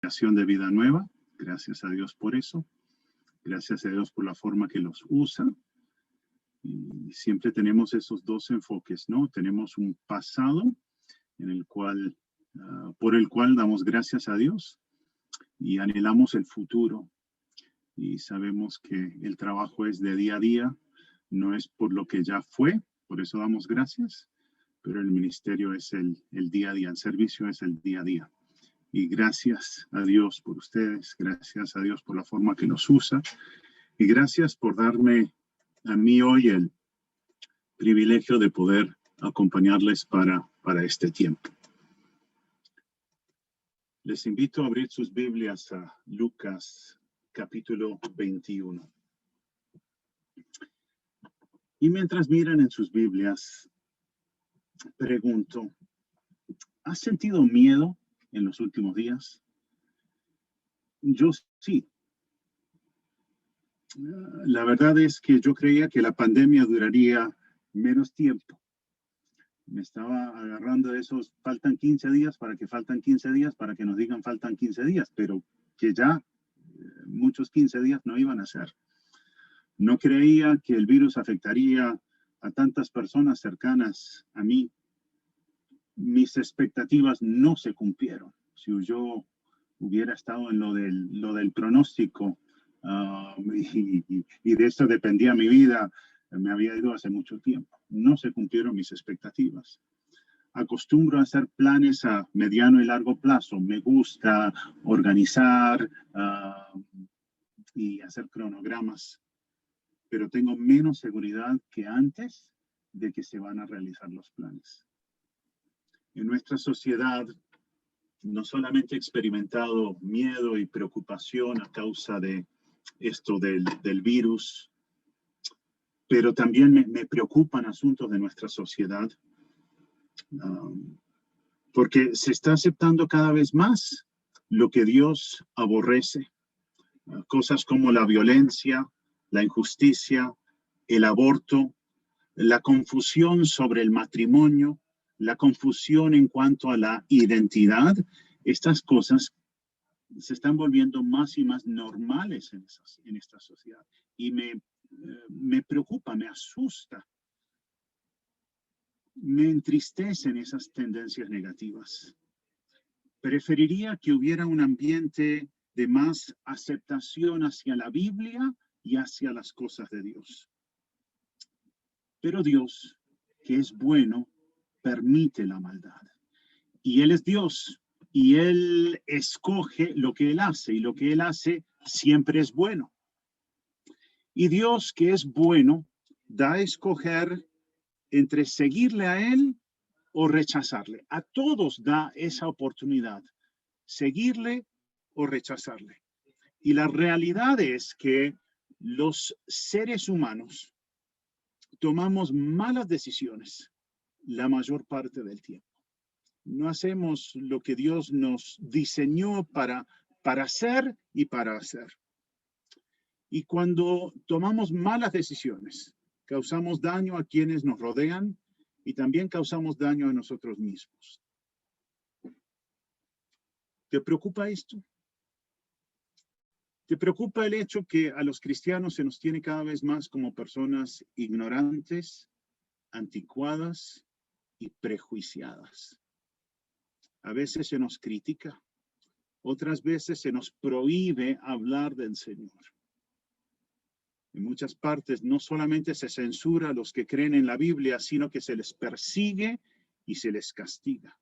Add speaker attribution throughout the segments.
Speaker 1: congregación de Vida Nueva. Gracias a Dios por eso. Gracias a Dios por la forma que los usa. Y siempre tenemos esos dos enfoques, ¿no? Tenemos un pasado en el cual, por el cual damos gracias a Dios y anhelamos el futuro. Y sabemos que el trabajo es de día a día, no es por lo que ya fue, por eso damos gracias, pero el ministerio es el día a día, el servicio es el día a día. Y gracias a Dios por ustedes, gracias a Dios por la forma que nos usa, y gracias por darme a mí hoy el privilegio de poder acompañarles para este tiempo. Les invito a abrir sus Biblias a Lucas capítulo 21. Y mientras miran en sus Biblias, pregunto, ¿has sentido miedo en los últimos días? Yo sí. La verdad es que yo creía que la pandemia duraría menos tiempo. Me estaba agarrando de esos, faltan 15 días para que faltan 15 días para que nos digan faltan 15 días, pero que ya muchos 15 días no iban a ser. No creía que el virus afectaría a tantas personas cercanas a mí. Mis expectativas no se cumplieron. Si yo hubiera estado en lo del pronóstico y de eso dependía mi vida, me había ido hace mucho tiempo. No se cumplieron mis expectativas. Acostumbro a hacer planes a mediano y largo plazo. Me gusta organizar y hacer cronogramas, pero tengo menos seguridad que antes de que se van a realizar los planes. En nuestra sociedad no solamente he experimentado miedo y preocupación a causa de esto del virus, pero también me preocupan asuntos de nuestra sociedad, porque se está aceptando cada vez más lo que Dios aborrece. Cosas como la violencia, la injusticia, el aborto, la confusión sobre el matrimonio, la confusión en cuanto a la identidad. Estas cosas se están volviendo más y más normales en esta sociedad. Y me preocupa, me asusta, me entristecen esas tendencias negativas. Preferiría que hubiera un ambiente de más aceptación hacia la Biblia y hacia las cosas de Dios. Pero Dios, que es bueno, permite la maldad. Y Él es Dios, y Él escoge lo que Él hace, y lo que Él hace siempre es bueno. Y Dios, que es bueno, da a escoger entre seguirle a Él o rechazarle. A todos da esa oportunidad, seguirle o rechazarle. Y la realidad es que los seres humanos tomamos malas decisiones la mayor parte del tiempo. No hacemos lo que Dios nos diseñó para hacer y para hacer. Y cuando tomamos malas decisiones, causamos daño a quienes nos rodean y también causamos daño a nosotros mismos. ¿Te preocupa esto? ¿Te preocupa el hecho que a los cristianos se nos tiene cada vez más como personas ignorantes, anticuadas y prejuiciadas? A veces se nos critica, otras veces se nos prohíbe hablar del Señor. En muchas partes no solamente se censura a los que creen en la Biblia, sino que se les persigue y se les castiga.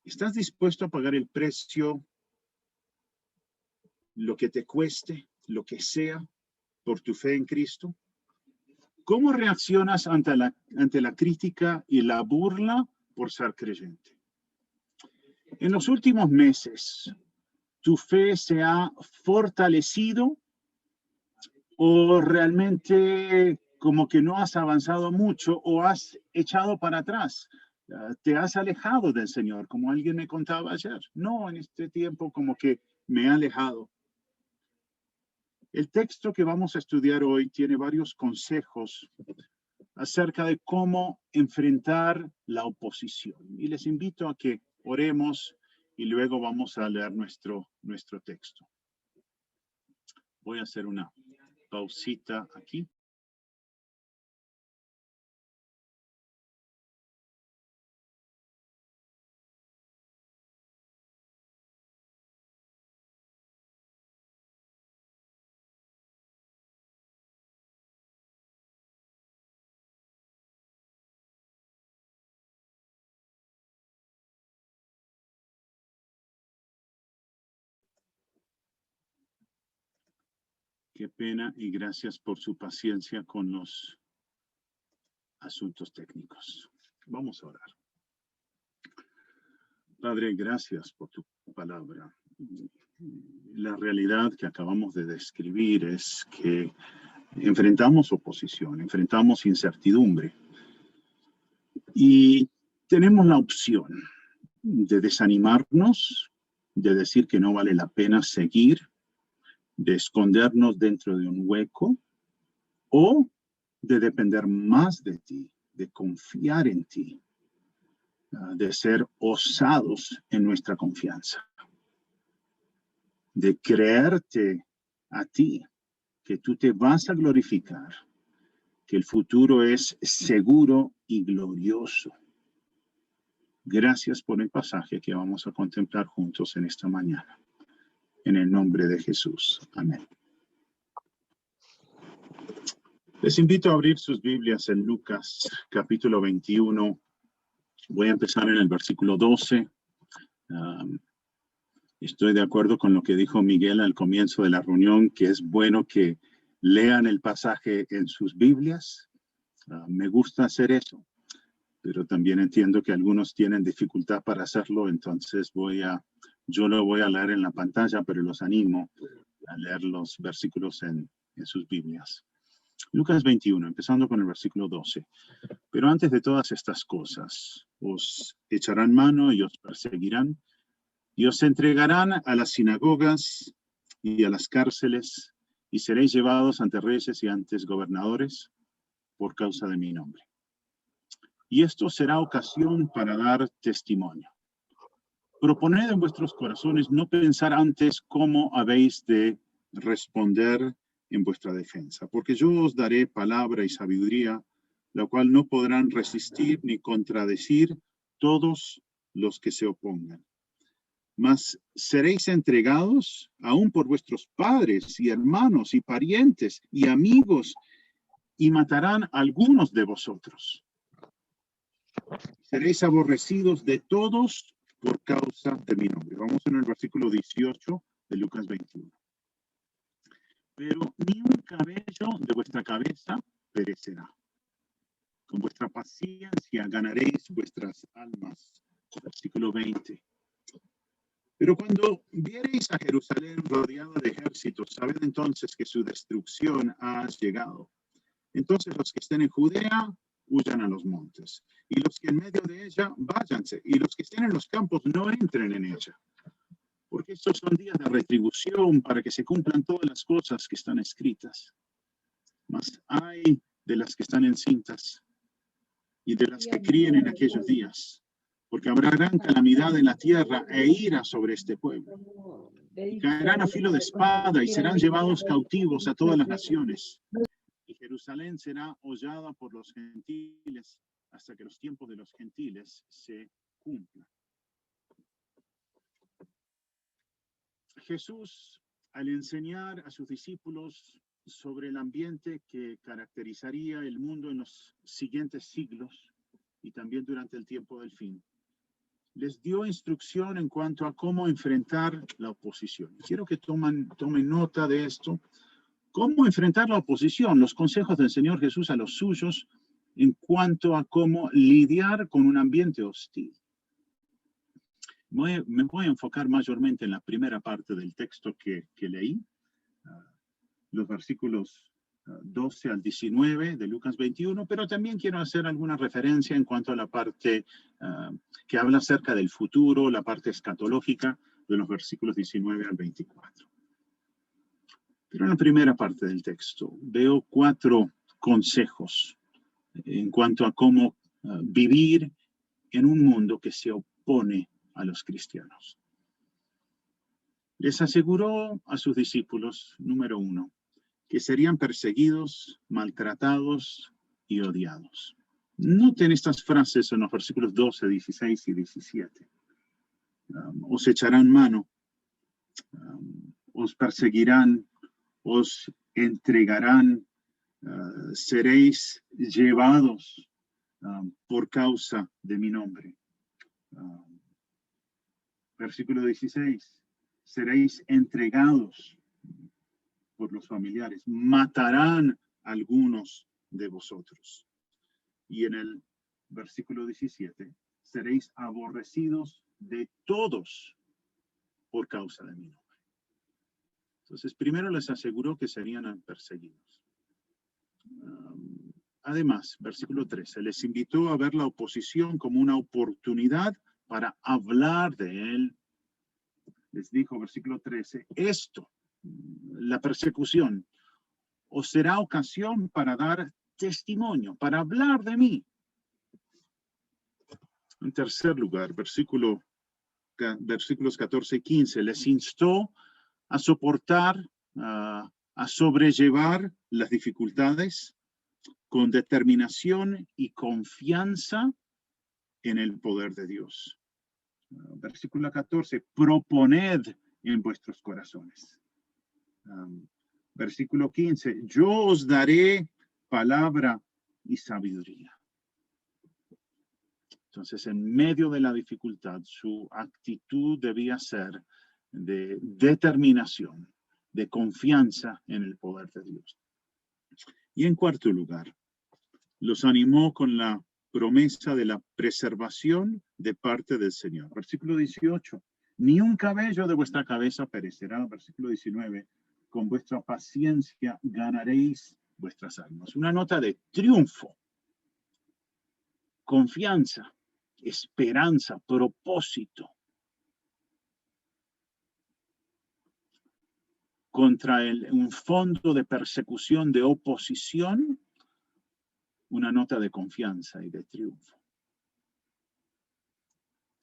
Speaker 1: ¿Estás dispuesto a pagar el precio, lo que te cueste, lo que sea, por tu fe en Cristo? ¿Cómo reaccionas ante la crítica y la burla por ser creyente? En los últimos meses, ¿tu fe se ha fortalecido o realmente como que no has avanzado mucho o has echado para atrás? ¿Te has alejado del Señor, como alguien me contaba ayer? No, en este tiempo como que me he alejado. El texto que vamos a estudiar hoy tiene varios consejos acerca de cómo enfrentar la oposición. Y les invito a que oremos y luego vamos a leer nuestro texto. Voy a hacer una pausita aquí. Qué pena y gracias por su paciencia con los asuntos técnicos. Vamos a orar. Padre, gracias por tu palabra. La realidad que acabamos de describir es que enfrentamos oposición, enfrentamos incertidumbre y tenemos la opción de desanimarnos, de decir que no vale la pena seguir, de escondernos dentro de un hueco o de depender más de ti, de confiar en ti, de ser osados en nuestra confianza, de creerte a ti, que tú te vas a glorificar, que el futuro es seguro y glorioso. Gracias por el pasaje que vamos a contemplar juntos en esta mañana. En el nombre de Jesús. Amén. Les invito a abrir sus Biblias en Lucas, capítulo 21. Voy a empezar en el versículo 12. Estoy de acuerdo con lo que dijo Miguel al comienzo de la reunión, que es bueno que lean el pasaje en sus Biblias. Me gusta hacer eso, pero también entiendo que algunos tienen dificultad para hacerlo, entonces yo lo voy a leer en la pantalla, pero los animo a leer los versículos en sus Biblias. Lucas 21, empezando con el versículo 12. Pero antes de todas estas cosas, os echarán mano y os perseguirán, y os entregarán a las sinagogas y a las cárceles, y seréis llevados ante reyes y ante gobernadores por causa de mi nombre. Y esto será ocasión para dar testimonio. Proponed en vuestros corazones no pensar antes cómo habéis de responder en vuestra defensa, porque yo os daré palabra y sabiduría, la cual no podrán resistir ni contradecir todos los que se opongan. Mas seréis entregados aún por vuestros padres y hermanos y parientes y amigos, y matarán a algunos de vosotros. Seréis aborrecidos de todos por causa de mi nombre. Vamos en el versículo 18 de Lucas 21. Pero ni un cabello de vuestra cabeza perecerá. Con vuestra paciencia ganaréis vuestras almas. Versículo 20. Pero cuando viereis a Jerusalén rodeada de ejércitos, sabed entonces que su destrucción ha llegado. Entonces los que estén en Judea, huyan a los montes. Y los que en medio de ella, váyanse. Y los que estén en los campos, no entren en ella. Porque estos son días de retribución para que se cumplan todas las cosas que están escritas. Mas hay de las que están encintas y de las que críen en aquellos días, porque habrá gran calamidad en la tierra e ira sobre este pueblo. Y caerán a filo de espada y serán llevados cautivos a todas las naciones. Y Jerusalén será hollada por los gentiles hasta que los tiempos de los gentiles se cumplan. Jesús, al enseñar a sus discípulos sobre el ambiente que caracterizaría el mundo en los siguientes siglos y también durante el tiempo del fin, les dio instrucción en cuanto a cómo enfrentar la oposición. Quiero que tomen nota de esto. ¿Cómo enfrentar la oposición? Los consejos del Señor Jesús a los suyos en cuanto a cómo lidiar con un ambiente hostil. Me voy a enfocar mayormente en la primera parte del texto que leí, los versículos 12 al 19 de Lucas 21, pero también quiero hacer alguna referencia en cuanto a la parte que habla acerca del futuro, la parte escatológica de los versículos 19 al 24. Pero en la primera parte del texto veo 4 consejos en cuanto a cómo vivir en un mundo que se opone a los cristianos. Les aseguró a sus discípulos, número 1, que serían perseguidos, maltratados y odiados. Noten estas frases en los versículos 12, 16 y 17. Os echarán mano, os perseguirán, os entregarán, seréis llevados por causa de mi nombre. Versículo 16, seréis entregados por los familiares, matarán a algunos de vosotros. Y en el versículo 17, seréis aborrecidos de todos por causa de mi nombre. Entonces, primero les aseguró que serían perseguidos. Además, versículo 13, les invitó a ver la oposición como una oportunidad para hablar de él. Les dijo, versículo 13, esto, la persecución, os será ocasión para dar testimonio, para hablar de mí. En tercer lugar, versículos 14 y 15, les instó a soportar, a sobrellevar las dificultades con determinación y confianza en el poder de Dios. Versículo 14, proponed en vuestros corazones. Versículo 15, yo os daré palabra y sabiduría. Entonces, en medio de la dificultad, su actitud debía ser de determinación, de confianza en el poder de Dios. Y en cuarto lugar, los animó con la promesa de la preservación de parte del Señor. Versículo 18, ni un cabello de vuestra cabeza perecerá. Versículo 19, con vuestra paciencia ganaréis vuestras almas. Una nota de triunfo, confianza, esperanza, propósito. Contra un fondo de persecución, de oposición, una nota de confianza y de triunfo.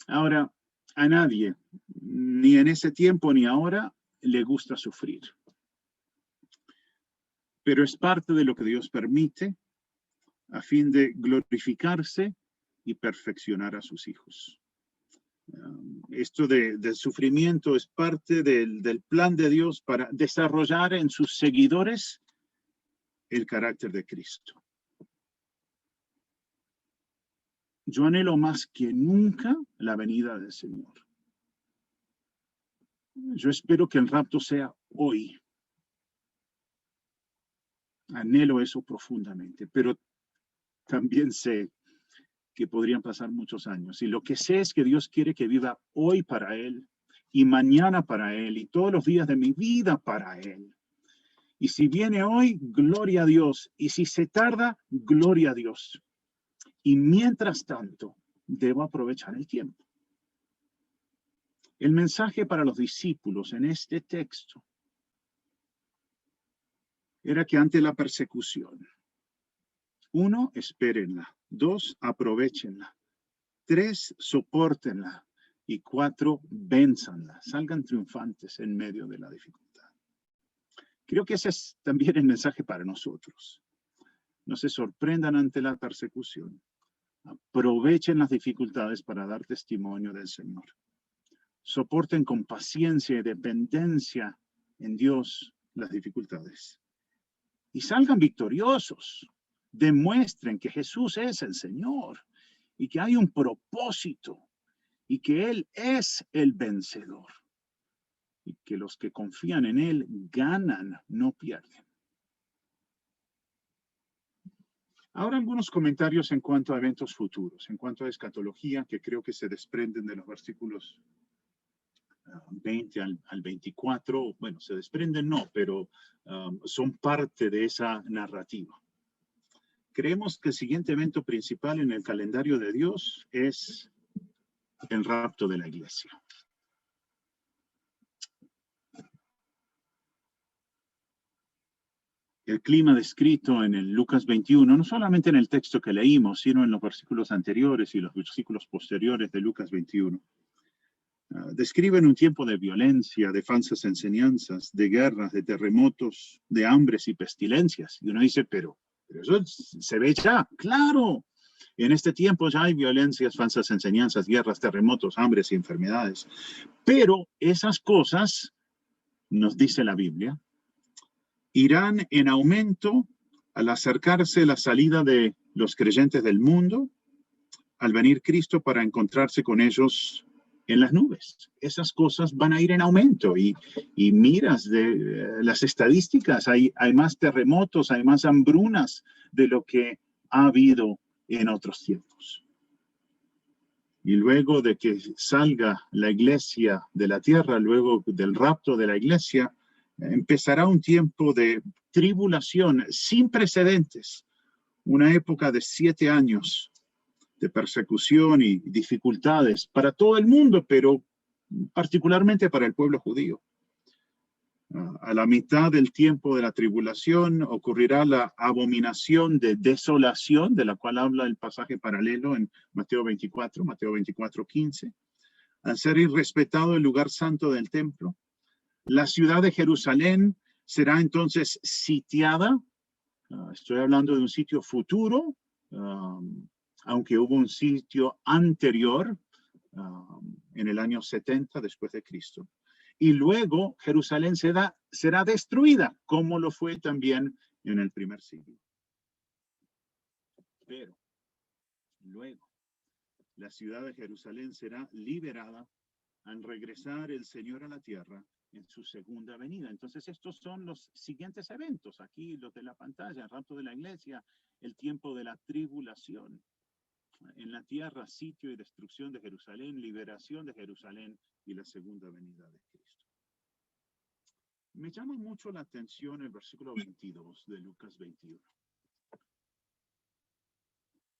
Speaker 1: Ahora, a nadie, ni en ese tiempo ni ahora, le gusta sufrir. Pero es parte de lo que Dios permite a fin de glorificarse y perfeccionar a sus hijos. Esto del sufrimiento es parte del plan de Dios para desarrollar en sus seguidores el carácter de Cristo. Yo anhelo más que nunca la venida del Señor. Yo espero que el rapto sea hoy. Anhelo eso profundamente, pero también sé que podrían pasar muchos años. Y lo que sé es que Dios quiere que viva hoy para Él, y mañana para Él, y todos los días de mi vida para Él. Y si viene hoy, gloria a Dios. Y si se tarda, gloria a Dios. Y mientras tanto, debo aprovechar el tiempo. El mensaje para los discípulos en este texto era que ante la persecución, 1, espérenla. 2, aprovéchenla. 3, sopórtenla. Y 4, vénzanla. Salgan triunfantes en medio de la dificultad. Creo que ese es también el mensaje para nosotros. No se sorprendan ante la persecución. Aprovechen las dificultades para dar testimonio del Señor. Soporten con paciencia y dependencia en Dios las dificultades. Y salgan victoriosos. Demuestren que Jesús es el Señor y que hay un propósito y que Él es el vencedor. Y que los que confían en Él ganan, no pierden. Ahora algunos comentarios en cuanto a eventos futuros, en cuanto a escatología, que creo que se desprenden de los versículos 20 al 24. Bueno, se desprenden no, pero son parte de esa narrativa. Creemos que el siguiente evento principal en el calendario de Dios es el rapto de la iglesia. el clima descrito en el Lucas 21, no solamente en el texto que leímos, sino en los versículos anteriores y los versículos posteriores de Lucas 21. Describen un tiempo de violencia, de falsas enseñanzas, de guerras, de terremotos, de hambres y pestilencias. Y uno dice, pero eso se ve ya, claro. En este tiempo ya hay violencias, falsas enseñanzas, guerras, terremotos, hambres y enfermedades. Pero esas cosas, nos dice la Biblia, irán en aumento al acercarse la salida de los creyentes del mundo, al venir Cristo para encontrarse con ellos en las nubes. Esas cosas van a ir en aumento y miras de las estadísticas, hay más terremotos, hay más hambrunas de lo que ha habido en otros tiempos. Y luego de que salga la iglesia de la tierra, luego del rapto de la iglesia, empezará un tiempo de tribulación sin precedentes, una época de 7 años de persecución y dificultades para todo el mundo, pero particularmente para el pueblo judío. A la mitad del tiempo de la tribulación ocurrirá la abominación de desolación, de la cual habla el pasaje paralelo en Mateo 24:15. Al ser irrespetado el lugar santo del templo, la ciudad de Jerusalén será entonces sitiada. Estoy hablando de un sitio futuro, aunque hubo un sitio anterior en el año 70 después de Cristo. Y luego Jerusalén será destruida, como lo fue también en el primer siglo. Pero luego la ciudad de Jerusalén será liberada al regresar el Señor a la tierra en su segunda venida. Entonces estos son los siguientes eventos, aquí los de la pantalla: el rapto de la iglesia, el tiempo de la tribulación en la tierra, sitio y destrucción de Jerusalén, liberación de Jerusalén y la segunda venida de Cristo. Me llama mucho la atención el versículo 22 de Lucas 21.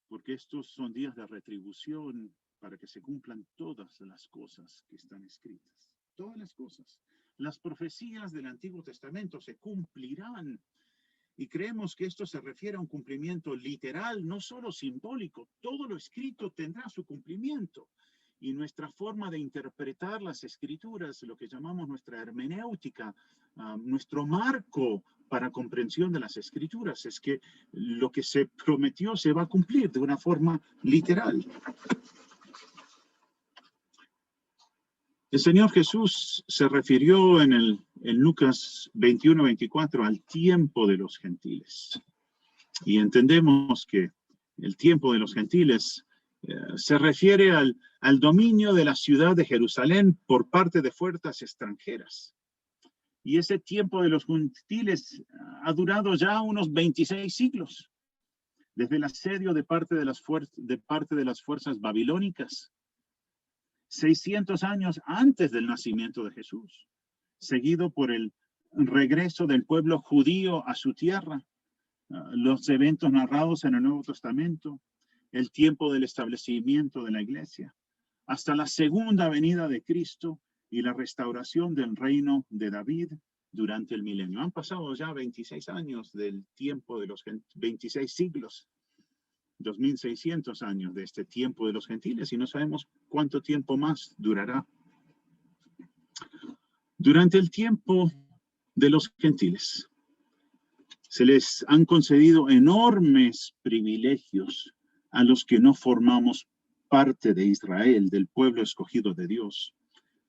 Speaker 1: Porque estos son días de retribución para que se cumplan todas las cosas que están escritas. Todas las cosas. Las profecías del Antiguo Testamento se cumplirán. Y creemos que esto se refiere a un cumplimiento literal, no solo simbólico. Todo lo escrito tendrá su cumplimiento. Y nuestra forma de interpretar las escrituras, lo que llamamos nuestra hermenéutica, nuestro marco para comprensión de las escrituras, es que lo que se prometió se va a cumplir de una forma literal. El Señor Jesús se refirió en Lucas 21:24 al tiempo de los gentiles. Y entendemos que el tiempo de los gentiles se refiere al dominio de la ciudad de Jerusalén por parte de fuerzas extranjeras. Y ese tiempo de los gentiles ha durado ya unos 26 siglos, desde el asedio de parte de las fuerzas babilónicas, 600 años antes del nacimiento de Jesús, seguido por el regreso del pueblo judío a su tierra, los eventos narrados en el Nuevo Testamento, el tiempo del establecimiento de la iglesia, hasta la segunda venida de Cristo y la restauración del reino de David durante el milenio. Han pasado ya 26 años del tiempo de los 26 siglos, 2600 años de este tiempo de los gentiles, y no sabemos cuánto tiempo más durará. Durante el tiempo de los gentiles, se les han concedido enormes privilegios a los que no formamos parte de Israel, del pueblo escogido de Dios.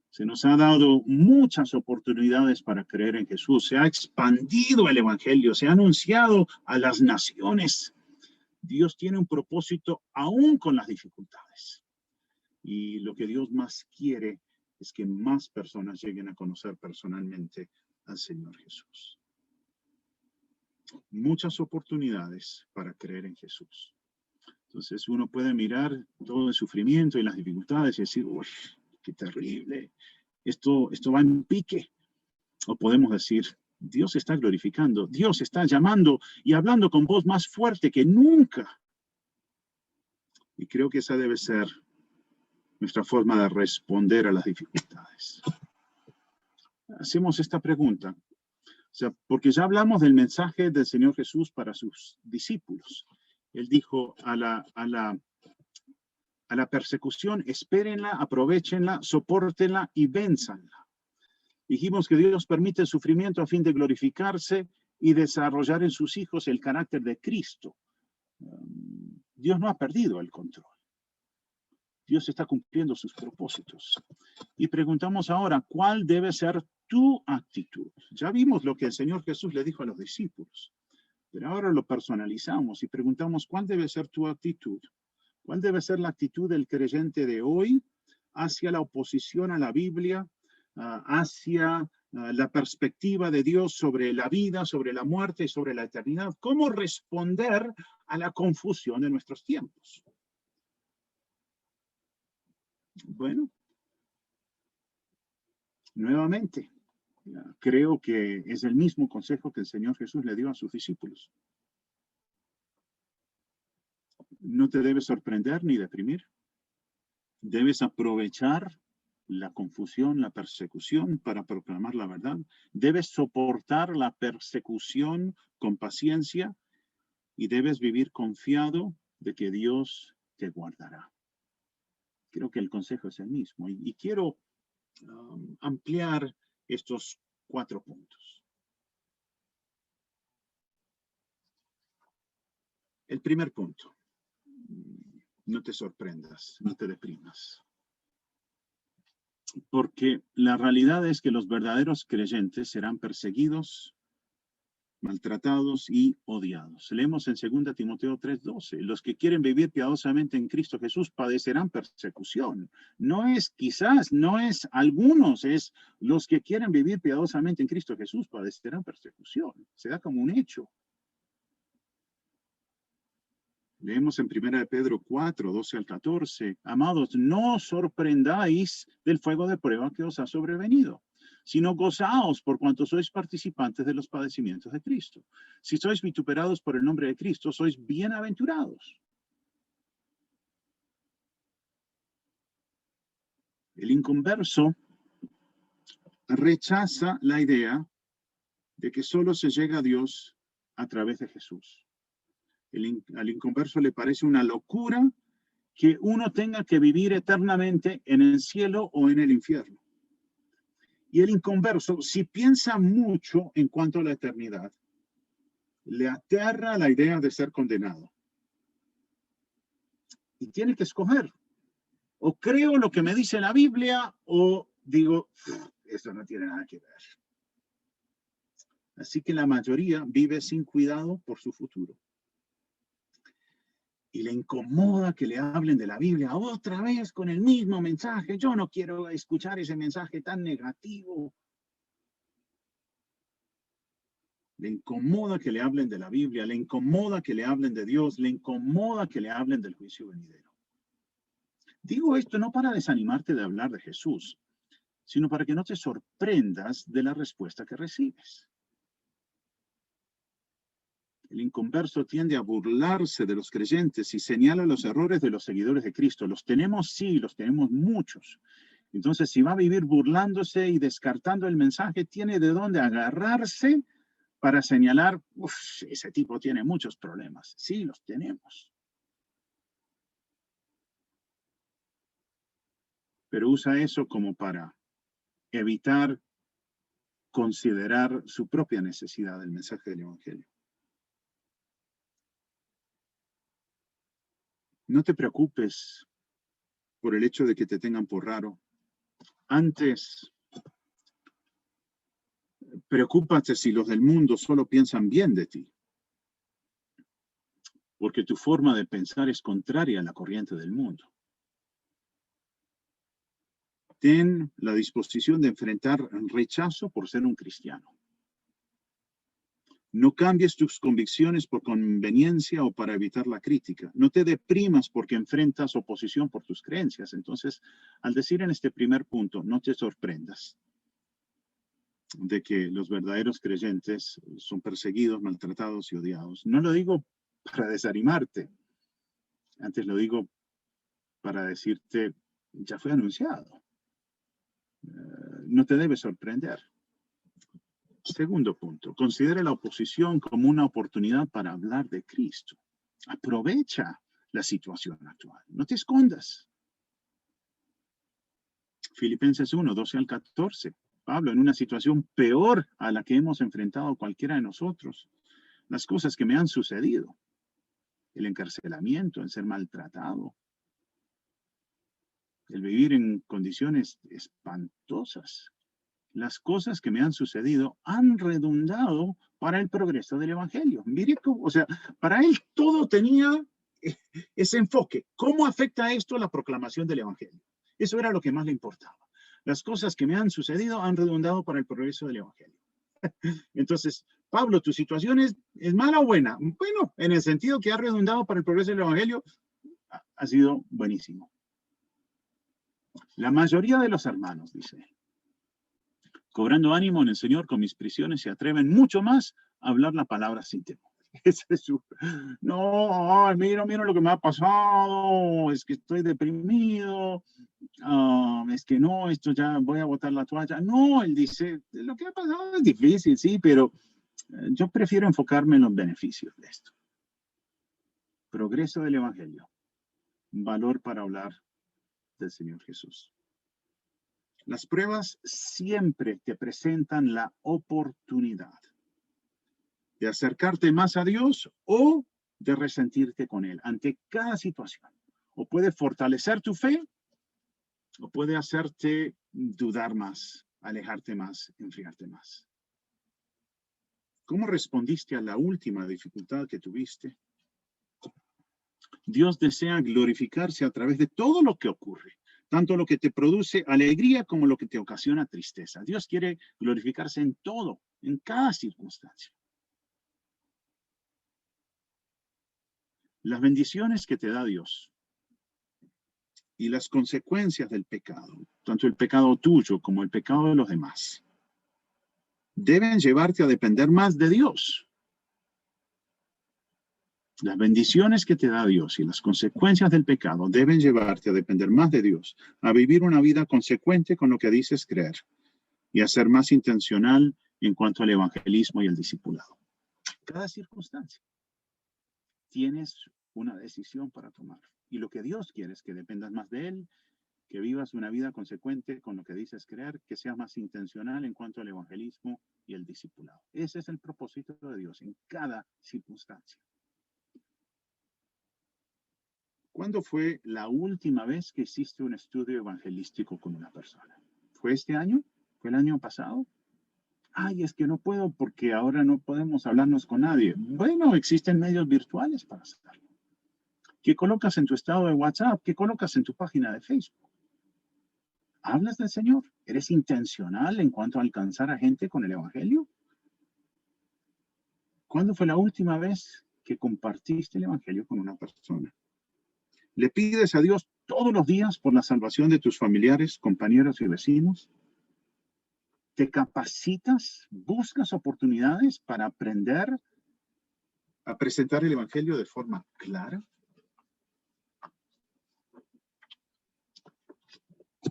Speaker 1: Se nos ha dado muchas oportunidades para creer en Jesús. Se ha expandido el evangelio, se ha anunciado a las naciones. Dios tiene un propósito aún con las dificultades. Y lo que Dios más quiere es que más personas lleguen a conocer personalmente al Señor Jesús. Muchas oportunidades para creer en Jesús. Entonces uno puede mirar todo el sufrimiento y las dificultades y decir, uy, qué terrible, esto va en pique. O podemos decir, Dios está glorificando, Dios está llamando y hablando con voz más fuerte que nunca. Y creo que esa debe ser nuestra forma de responder a las dificultades. Hacemos esta pregunta: sea, porque ya hablamos del mensaje del Señor Jesús para sus discípulos. Él dijo a la persecución, espérenla, aprovéchenla, sopórtenla y vénzanla. Dijimos que Dios permite el sufrimiento a fin de glorificarse y desarrollar en sus hijos el carácter de Cristo. Dios no ha perdido el control. Dios está cumpliendo sus propósitos. Y preguntamos ahora, ¿cuál debe ser tu actitud? Ya vimos lo que el Señor Jesús le dijo a los discípulos, pero ahora lo personalizamos y preguntamos, ¿cuál debe ser tu actitud? ¿Cuál debe ser la actitud del creyente de hoy hacia la oposición a la Biblia, hacia la perspectiva de Dios sobre la vida, sobre la muerte y sobre la eternidad? ¿Cómo responder a la confusión de nuestros tiempos? Bueno, nuevamente, creo que es el mismo consejo que el Señor Jesús le dio a sus discípulos. No te debes sorprender ni deprimir. Debes aprovechar la confusión, la persecución para proclamar la verdad. Debes soportar la persecución con paciencia y debes vivir confiado de que Dios te guardará. Creo que el consejo es el mismo y quiero ampliar estos 4 puntos. El primer punto, no te sorprendas, no te deprimas. Porque la realidad es que los verdaderos creyentes serán perseguidos, maltratados y odiados. Leemos en 2 Timoteo 3:12, los que quieren vivir piadosamente en Cristo Jesús padecerán persecución. No es quizás, no es algunos, es los que quieren vivir piadosamente en Cristo Jesús padecerán persecución. Se da como un hecho. Leemos en 1 Pedro 4:12-14, amados, no os sorprendáis del fuego de prueba que os ha sobrevenido, sino gozaos por cuanto sois participantes de los padecimientos de Cristo. Si sois vituperados por el nombre de Cristo, sois bienaventurados. El inconverso rechaza la idea de que solo se llega a Dios a través de Jesús. Al inconverso le parece una locura que uno tenga que vivir eternamente en el cielo o en el infierno. Y el inconverso, si piensa mucho en cuanto a la eternidad, le aterra la idea de ser condenado. Y tiene que escoger. O creo lo que me dice la Biblia o digo, eso no tiene nada que ver. Así que la mayoría vive sin cuidado por su futuro. Y le incomoda que le hablen de la Biblia otra vez con el mismo mensaje. Yo no quiero escuchar ese mensaje tan negativo. Le incomoda que le hablen de la Biblia, le incomoda que le hablen de Dios, le incomoda que le hablen del juicio venidero. Digo esto no para desanimarte de hablar de Jesús, sino para que no te sorprendas de la respuesta que recibes. El inconverso tiende a burlarse de los creyentes y señala los errores de los seguidores de Cristo. Los tenemos, sí, los tenemos muchos. Entonces, si va a vivir burlándose y descartando el mensaje, tiene de dónde agarrarse para señalar, ese tipo tiene muchos problemas. Sí, los tenemos. Pero usa eso como para evitar considerar su propia necesidad del mensaje del Evangelio. No te preocupes por el hecho de que te tengan por raro. Antes, preocúpate si los del mundo solo piensan bien de ti, porque tu forma de pensar es contraria a la corriente del mundo. Ten la disposición de enfrentar el rechazo por ser un cristiano. No cambies tus convicciones por conveniencia o para evitar la crítica. No te deprimas porque enfrentas oposición por tus creencias. Entonces, al decir en este primer punto, no te sorprendas de que los verdaderos creyentes son perseguidos, maltratados y odiados. No lo digo para desanimarte. Antes lo digo para decirte, ya fue anunciado. No te debe sorprender. Segundo punto, considere la oposición como una oportunidad para hablar de Cristo. Aprovecha la situación actual. No te escondas. Filipenses 1, 12 al 14. Pablo, en una situación peor a la que hemos enfrentado cualquiera de nosotros. Las cosas que me han sucedido. El encarcelamiento, el ser maltratado. El vivir en condiciones espantosas. Las cosas que me han sucedido han redundado para el progreso del evangelio. Mire cómo, o sea, para él todo tenía ese enfoque. ¿Cómo afecta esto a la proclamación del evangelio? Eso era lo que más le importaba. Las cosas que me han sucedido han redundado para el progreso del evangelio. Entonces, Pablo, ¿tu situación es mala o buena? Bueno, en el sentido que ha redundado para el progreso del evangelio, ha sido buenísimo. La mayoría de los hermanos, dice, cobrando ánimo en el Señor con mis prisiones, se atreven mucho más a hablar la palabra sin temor. No, mira lo que me ha pasado, es que estoy deprimido, es que no, esto ya voy a botar la toalla. No, él dice, lo que ha pasado es difícil, sí, pero yo prefiero enfocarme en los beneficios de esto. Progreso del Evangelio, valor para hablar del Señor Jesús. Las pruebas siempre te presentan la oportunidad de acercarte más a Dios o de resentirte con Él ante cada situación. O puede fortalecer tu fe o puede hacerte dudar más, alejarte más, enfriarte más. ¿Cómo respondiste a la última dificultad que tuviste? Dios desea glorificarse a través de todo lo que ocurre, tanto lo que te produce alegría como lo que te ocasiona tristeza. Dios quiere glorificarse en todo, en cada circunstancia. Las bendiciones que te da Dios y las consecuencias del pecado, tanto el pecado tuyo como el pecado de los demás, deben llevarte a depender más de Dios. Las bendiciones que te da Dios y las consecuencias del pecado deben llevarte a depender más de Dios, a vivir una vida consecuente con lo que dices creer y a ser más intencional en cuanto al evangelismo y el discipulado. Cada circunstancia tienes una decisión para tomar y lo que Dios quiere es que dependas más de Él, que vivas una vida consecuente con lo que dices creer, que seas más intencional en cuanto al evangelismo y el discipulado. Ese es el propósito de Dios en cada circunstancia. ¿Cuándo fue la última vez que hiciste un estudio evangelístico con una persona? ¿Fue este año? ¿Fue el año pasado? Ay, es que no puedo porque ahora no podemos hablarnos con nadie. Bueno, existen medios virtuales para hacerlo. ¿Qué colocas en tu estado de WhatsApp? ¿Qué colocas en tu página de Facebook? ¿Hablas del Señor? ¿Eres intencional en cuanto a alcanzar a gente con el Evangelio? ¿Cuándo fue la última vez que compartiste el Evangelio con una persona? ¿Le pides a Dios todos los días por la salvación de tus familiares, compañeros y vecinos? ¿Te capacitas? ¿Buscas oportunidades para aprender a presentar el Evangelio de forma clara?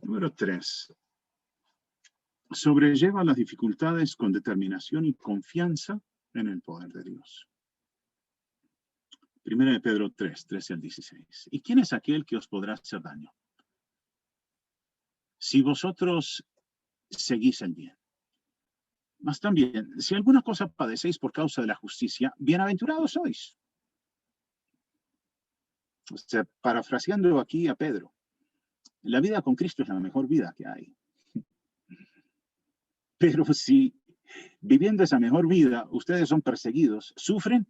Speaker 1: Número 3. Sobrelleva las dificultades con determinación y confianza en el poder de Dios. Primera de Pedro 3, 13 al 16. ¿Y quién es aquel que os podrá hacer daño? Si vosotros seguís el bien. Mas también, si alguna cosa padecéis por causa de la justicia, bienaventurados sois. O sea, parafraseando aquí a Pedro, la vida con Cristo es la mejor vida que hay. Pero si viviendo esa mejor vida ustedes son perseguidos, sufren,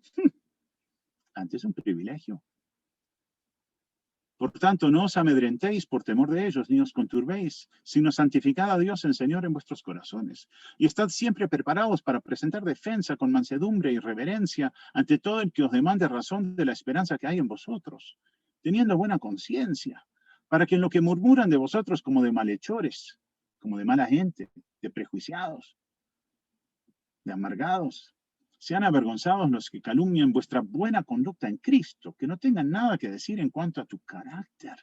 Speaker 1: antes un privilegio. Por tanto, no os amedrentéis por temor de ellos, ni os conturbéis, sino santificad a Dios el Señor en vuestros corazones. Y estad siempre preparados para presentar defensa con mansedumbre y reverencia ante todo el que os demande razón de la esperanza que hay en vosotros, teniendo buena conciencia, para que en lo que murmuran de vosotros como de malhechores, como de mala gente, de prejuiciados, de amargados, sean avergonzados los que calumnian vuestra buena conducta en Cristo, que no tengan nada que decir en cuanto a tu carácter.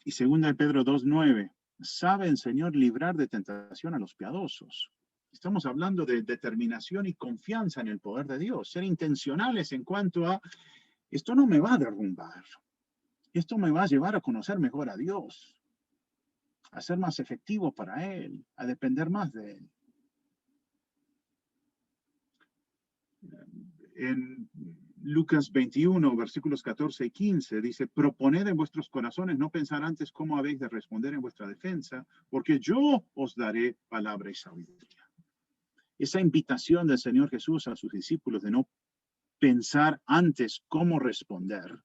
Speaker 1: Y segunda de Pedro 2:9, sabe el Señor librar de tentación a los piadosos. Estamos hablando de determinación y confianza en el poder de Dios. Ser intencionales en cuanto a, esto no me va a derrumbar. Esto me va a llevar a conocer mejor a Dios, a ser más efectivo para Él, a depender más de Él. En Lucas 21, versículos 14 y 15, dice, proponed en vuestros corazones no pensar antes cómo habéis de responder en vuestra defensa, porque yo os daré palabra y sabiduría. Esa invitación del Señor Jesús a sus discípulos de no pensar antes cómo responder.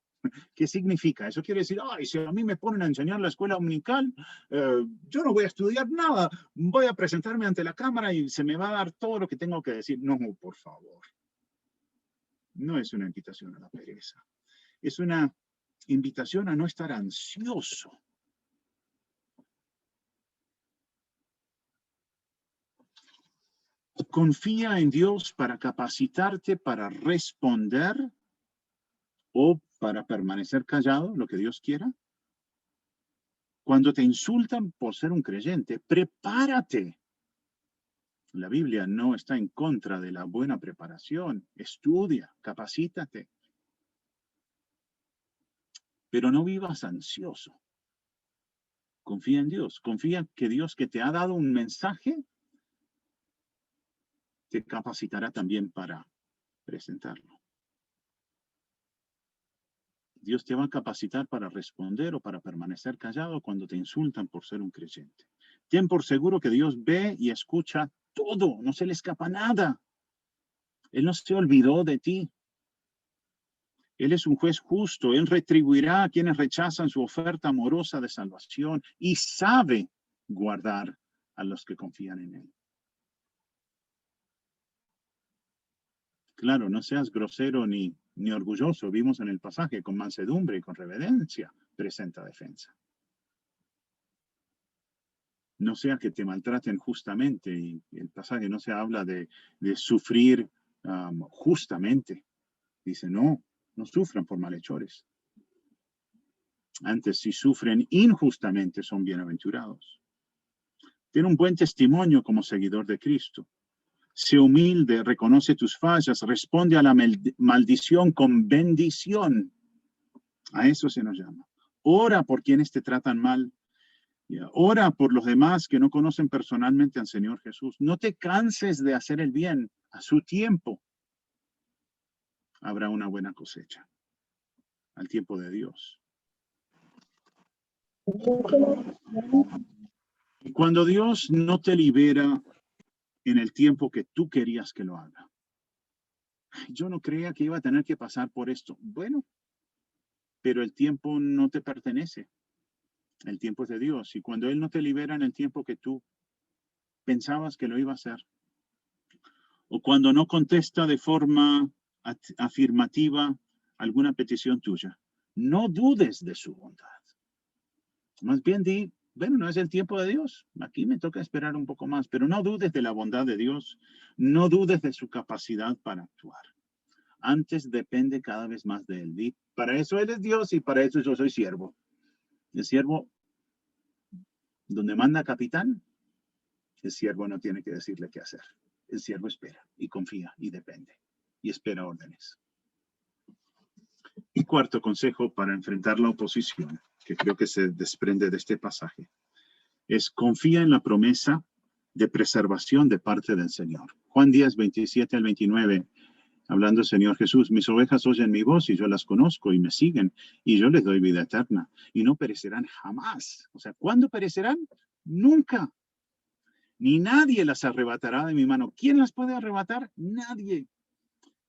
Speaker 1: ¿Qué significa? Eso quiere decir, ay, si a mí me ponen a enseñar la escuela dominical, yo no voy a estudiar nada, voy a presentarme ante la cámara y se me va a dar todo lo que tengo que decir. No, por favor. No es una invitación a la pereza. Es una invitación a no estar ansioso. Confía en Dios para capacitarte para responder o para permanecer callado, lo que Dios quiera. Cuando te insultan por ser un creyente, prepárate. La Biblia no está en contra de la buena preparación. Estudia, capacítate. Pero no vivas ansioso. Confía en Dios. Confía que Dios que te ha dado un mensaje te capacitará también para presentarlo. Dios te va a capacitar para responder o para permanecer callado cuando te insultan por ser un creyente. Ten por seguro que Dios ve y escucha todo, no se le escapa nada. Él no se olvidó de ti. Él es un juez justo, Él retribuirá a quienes rechazan su oferta amorosa de salvación y sabe guardar a los que confían en Él. Claro, no seas grosero ni orgulloso. Vimos en el pasaje, con mansedumbre y con reverencia, presenta defensa. No sea que te maltraten justamente, y el pasaje no se habla de sufrir justamente. Dice, no sufran por malhechores. Antes, si sufren injustamente, son bienaventurados. Ten un buen testimonio como seguidor de Cristo. Sé humilde, reconoce tus fallas, responde a la maldición con bendición. A eso se nos llama. Ora por quienes te tratan mal. Ora por los demás que no conocen personalmente al Señor Jesús. No te canses de hacer el bien. A su tiempo habrá una buena cosecha. Al tiempo de Dios. Y cuando Dios no te libera en el tiempo que tú querías que lo haga. Yo no creía que iba a tener que pasar por esto. Bueno, pero el tiempo no te pertenece. El tiempo es de Dios. Y cuando Él no te libera en el tiempo que tú pensabas que lo iba a hacer, o cuando no contesta de forma afirmativa alguna petición tuya, no dudes de su bondad. Más bien di, bueno, no es el tiempo de Dios. Aquí me toca esperar un poco más, pero no dudes de la bondad de Dios. No dudes de su capacidad para actuar. Antes depende cada vez más de Él. Di, para eso Él es Dios y para eso yo soy siervo. El siervo, donde manda capitán, el siervo no tiene que decirle qué hacer. El siervo espera y confía y depende y espera órdenes. Y cuarto consejo para enfrentar la oposición, que creo que se desprende de este pasaje, es confía en la promesa de preservación de parte del Señor. Juan 10, 27 al 29, hablando el Señor Jesús, mis ovejas oyen mi voz y yo las conozco y me siguen y yo les doy vida eterna y no perecerán jamás. O sea, ¿cuándo perecerán? Nunca. Ni nadie las arrebatará de mi mano. ¿Quién las puede arrebatar? Nadie.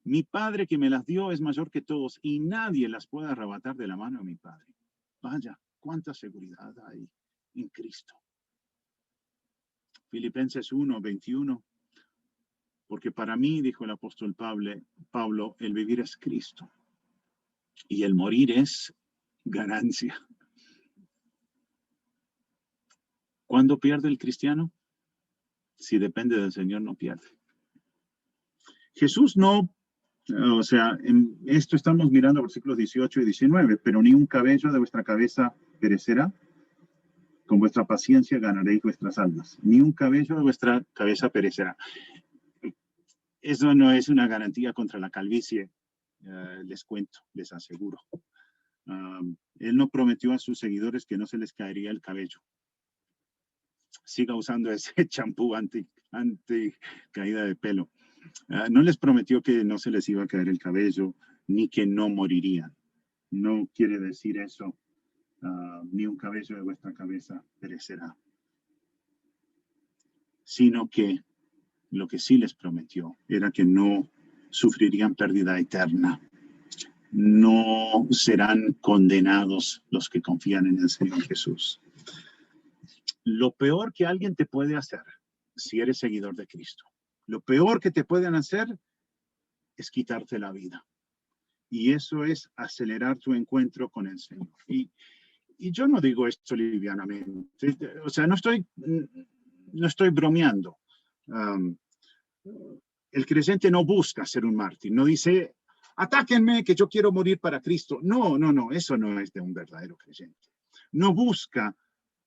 Speaker 1: Mi Padre que me las dio es mayor que todos y nadie las puede arrebatar de la mano de mi Padre. Vaya, cuánta seguridad hay en Cristo. Filipenses 1, 21. Porque para mí, dijo el apóstol Pablo, el vivir es Cristo y el morir es ganancia. ¿Cuándo pierde el cristiano? Si depende del Señor, no pierde. Jesús no, o sea, en esto estamos mirando versículos 18 y 19, pero ni un cabello de vuestra cabeza perecerá. Con vuestra paciencia ganaréis vuestras almas. Ni un cabello de vuestra cabeza perecerá. Eso no es una garantía contra la calvicie, les cuento, les aseguro. Él no prometió a sus seguidores que no se les caería el cabello. Siga usando ese champú anti caída de pelo. No les prometió que no se les iba a caer el cabello, ni que no morirían. No quiere decir eso. Ni un cabello de vuestra cabeza perecerá. Sino que lo que sí les prometió era que no sufrirían pérdida eterna. No serán condenados los que confían en el Señor Jesús. Lo peor que alguien te puede hacer, si eres seguidor de Cristo, lo peor que te pueden hacer es quitarte la vida. Y eso es acelerar tu encuentro con el Señor. Y yo no digo esto livianamente. O sea, no estoy bromeando. El creyente no busca ser un mártir. No dice, atáquenme que yo quiero morir para Cristo. No. Eso no es de un verdadero creyente. No busca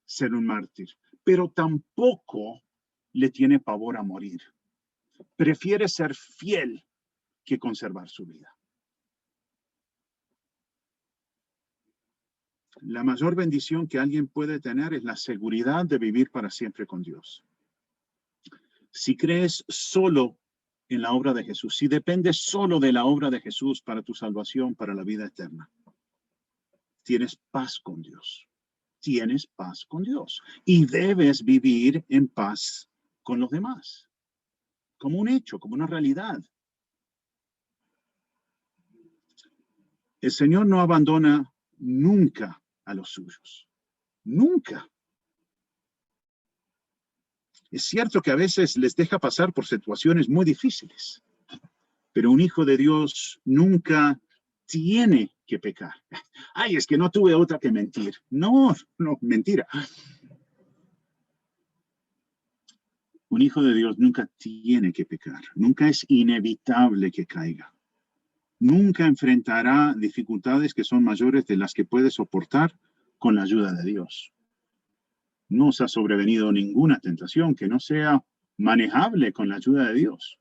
Speaker 1: ser un mártir, pero tampoco le tiene pavor a morir. Prefiere ser fiel que conservar su vida. La mayor bendición que alguien puede tener es la seguridad de vivir para siempre con Dios. Si crees solo en la obra de Jesús, si dependes solo de la obra de Jesús para tu salvación, para la vida eterna, tienes paz con Dios. Tienes paz con Dios. Y debes vivir en paz con los demás. Como un hecho, como una realidad. El Señor no abandona nunca a los suyos. Nunca. Es cierto que a veces les deja pasar por situaciones muy difíciles, pero un hijo de Dios nunca tiene que pecar. Ay, es que no tuve otra que mentir. No, mentira. Un hijo de Dios nunca tiene que pecar. Nunca es inevitable que caiga. Nunca enfrentará dificultades que son mayores de las que puede soportar con la ayuda de Dios. No os ha sobrevenido ninguna tentación que no sea manejable con la ayuda de Dios.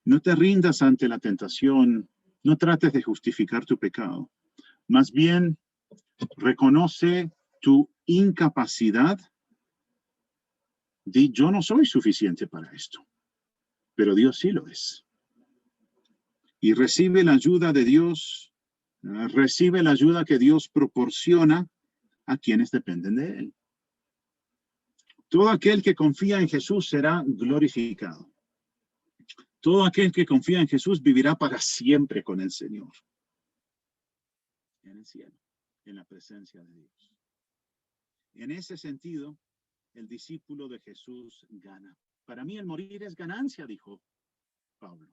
Speaker 1: No te rindas ante la tentación, no trates de justificar tu pecado. Más bien, reconoce tu incapacidad. Di, yo no soy suficiente para esto, pero Dios sí lo es. Y recibe la ayuda de Dios, recibe la ayuda que Dios proporciona a quienes dependen de Él. Todo aquel que confía en Jesús será glorificado. Todo aquel que confía en Jesús vivirá para siempre con el Señor. En el cielo, en la presencia de Dios. En ese sentido, el discípulo de Jesús gana. Para mí el morir es ganancia, dijo Pablo.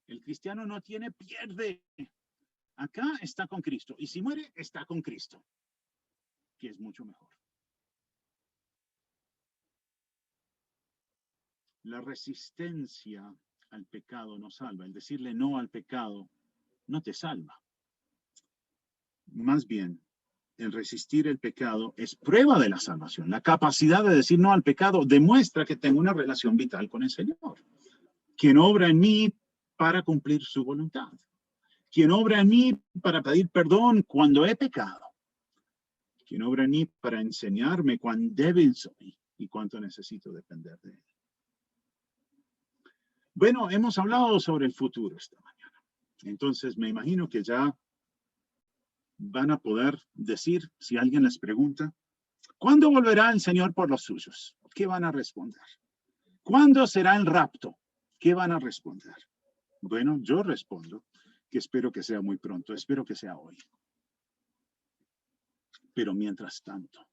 Speaker 1: El cristiano no tiene pierde. Acá está con Cristo. Y si muere, está con Cristo, que es mucho mejor. La resistencia al pecado no salva. El decirle no al pecado no te salva. Más bien, el resistir el pecado es prueba de la salvación. La capacidad de decir no al pecado demuestra que tengo una relación vital con el Señor, quien obra en mí para cumplir su voluntad, quien obra en mí para pedir perdón cuando he pecado, quien obra en mí para enseñarme cuán débil soy y cuánto necesito depender de Él. Bueno, hemos hablado sobre el futuro esta mañana. Entonces me imagino que ya van a poder decir, si alguien les pregunta, ¿cuándo volverá el Señor por los suyos? ¿Qué van a responder? ¿Cuándo será el rapto? ¿Qué van a responder? Bueno, yo respondo que espero que sea muy pronto, espero que sea hoy. Pero mientras tanto,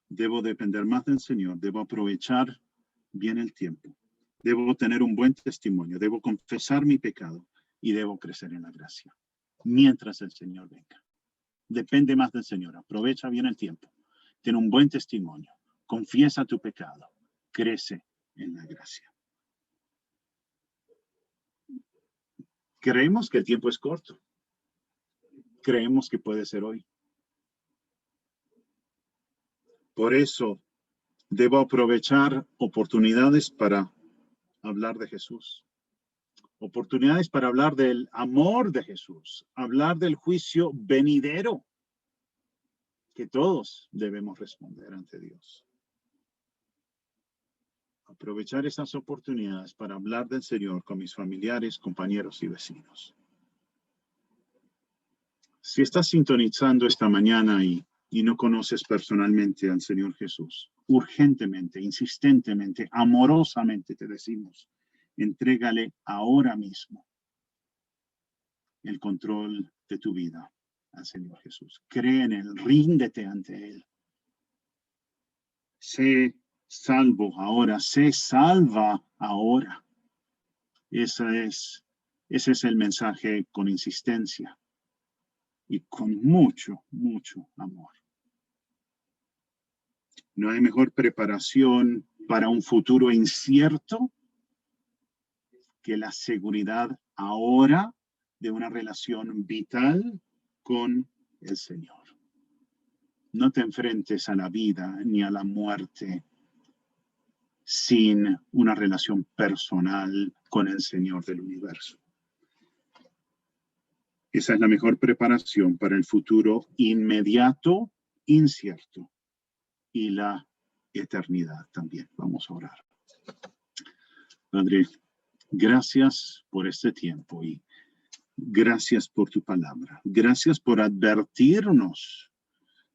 Speaker 1: debo depender más del Señor, debo aprovechar bien el tiempo, debo tener un buen testimonio, debo confesar mi pecado y debo crecer en la gracia, mientras el Señor venga. Depende más del Señor, aprovecha bien el tiempo, ten un buen testimonio, confiesa tu pecado, crece en la gracia. Creemos que el tiempo es corto. creemos que puede ser hoy. Por eso debo aprovechar oportunidades para hablar de Jesús. Oportunidades para hablar del amor de Jesús, hablar del juicio venidero que todos debemos responder ante Dios. Aprovechar esas oportunidades para hablar del Señor con mis familiares, compañeros y vecinos. Si estás sintonizando esta mañana y no conoces personalmente al Señor Jesús, urgentemente, insistentemente, amorosamente te decimos, entrégale ahora mismo el control de tu vida al Señor Jesús. Cree en Él, ríndete ante Él. Sé salvo ahora, sé salva ahora. Ese es el mensaje con insistencia y con mucho, mucho amor. No hay mejor preparación para un futuro incierto que la seguridad ahora de una relación vital con el Señor. No te enfrentes a la vida ni a la muerte sin una relación personal con el Señor del universo. Esa es la mejor preparación para el futuro inmediato, incierto, y la eternidad también. Vamos a orar. Padre, gracias por este tiempo y gracias por tu palabra. Gracias por advertirnos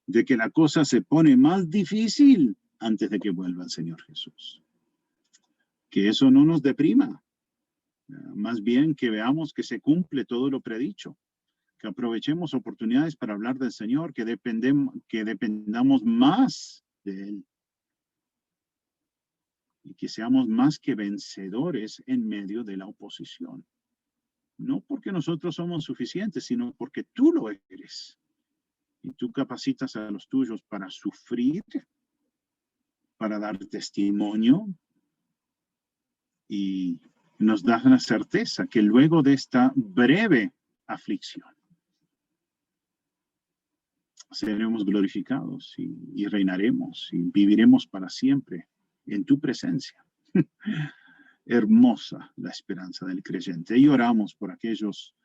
Speaker 1: de que la cosa se pone más difícil antes de que vuelva el Señor Jesús. Que eso no nos deprima. Más bien que veamos que se cumple todo lo predicho. Que aprovechemos oportunidades para hablar del Señor, que dependamos más de Él. Y que seamos más que vencedores en medio de la oposición. No porque nosotros somos suficientes, sino porque tú lo eres. Y tú capacitas a los tuyos para sufrir, para dar testimonio, y nos das la certeza que luego de esta breve aflicción seremos glorificados y reinaremos y viviremos para siempre en tu presencia. Hermosa la esperanza del creyente. Y oramos por aquellos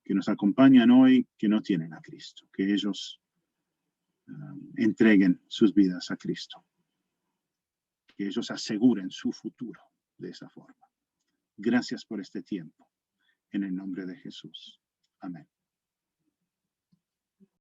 Speaker 1: que nos acompañan hoy que no tienen a Cristo, que ellos entreguen sus vidas a Cristo, que ellos aseguren su futuro de esa forma. Gracias por este tiempo. En el nombre de Jesús. Amén.